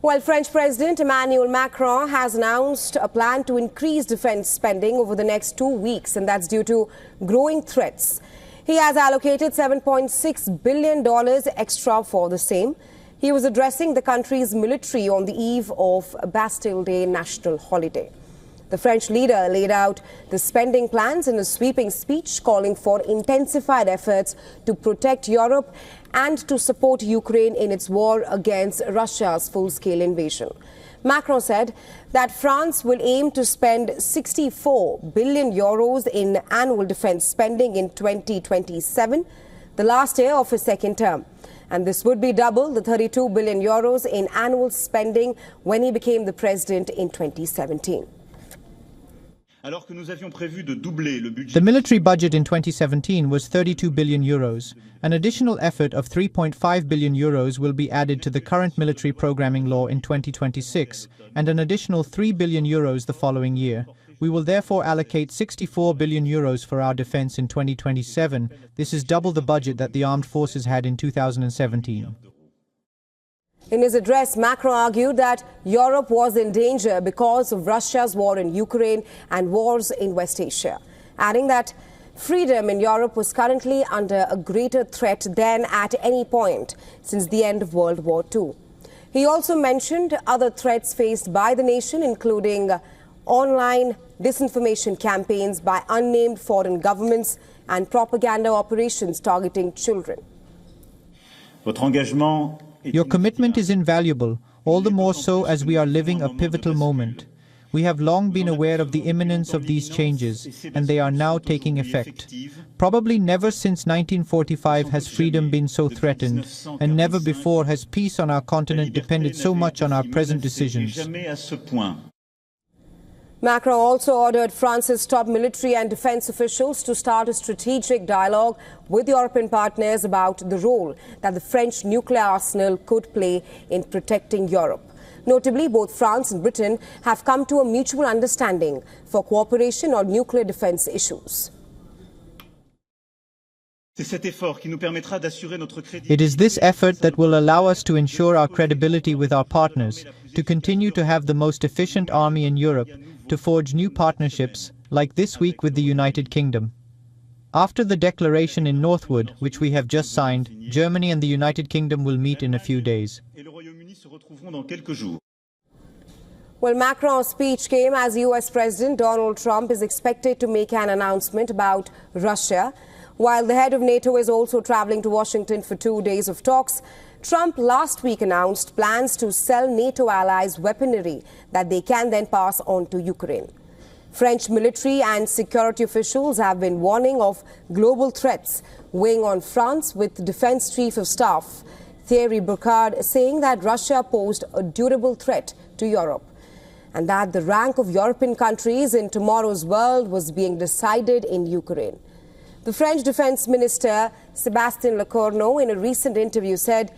Well, French President Emmanuel Macron has announced a plan to increase defense spending over the next 2 weeks, and that's due to growing threats. He has allocated $7.6 billion extra for the same. He was addressing the country's military on the eve of Bastille Day national holiday. The French leader laid out the spending plans in a sweeping speech calling for intensified efforts to protect Europe and to support Ukraine in its war against Russia's full-scale invasion. Macron said that France will aim to spend 64 billion euros in annual defense spending in 2027, the last year of his second term. And this would be double the 32 billion euros in annual spending when he became the president in 2017. The military budget in 2017 was 32 billion euros. An additional effort of 3.5 billion euros will be added to the current military programming law in 2026, and an additional 3 billion euros the following year. We will therefore allocate 64 billion euros for our defense in 2027. This is double the budget that the armed forces had in 2017. In his address, Macron argued that Europe was in danger because of Russia's war in Ukraine and wars in West Asia, adding that freedom in Europe was currently under a greater threat than at any point since the end of World War II. He also mentioned other threats faced by the nation, including online disinformation campaigns by unnamed foreign governments and propaganda operations targeting children. Your commitment is invaluable, all the more so as we are living a pivotal moment. We have long been aware of the imminence of these changes, and they are now taking effect. Probably never since 1945 has freedom been so threatened, and never before has peace on our continent depended so much on our present decisions. Macron also ordered France's top military and defense officials to start a strategic dialogue with European partners about the role that the French nuclear arsenal could play in protecting Europe. Notably, both France and Britain have come to a mutual understanding for cooperation on nuclear defense issues. It is this effort that will allow us to ensure our credibility with our partners, to continue to have the most efficient army in Europe, to forge new partnerships, like this week with the United Kingdom. After the declaration in Northwood, which we have just signed, Germany and the United Kingdom will meet in a few days. Well, Macron's speech came as US President Donald Trump is expected to make an announcement about Russia. While the head of NATO is also traveling to Washington for 2 days of talks, Trump last week announced plans to sell NATO allies weaponry that they can then pass on to Ukraine. French military and security officials have been warning of global threats weighing on France, with Defense Chief of Staff Thierry Burkhard saying that Russia posed a durable threat to Europe, and that the rank of European countries in tomorrow's world was being decided in Ukraine. The French Defense Minister Sébastien Lecornu in a recent interview said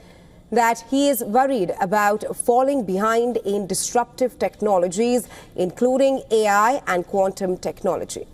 that he is worried about falling behind in disruptive technologies, including AI and quantum technology.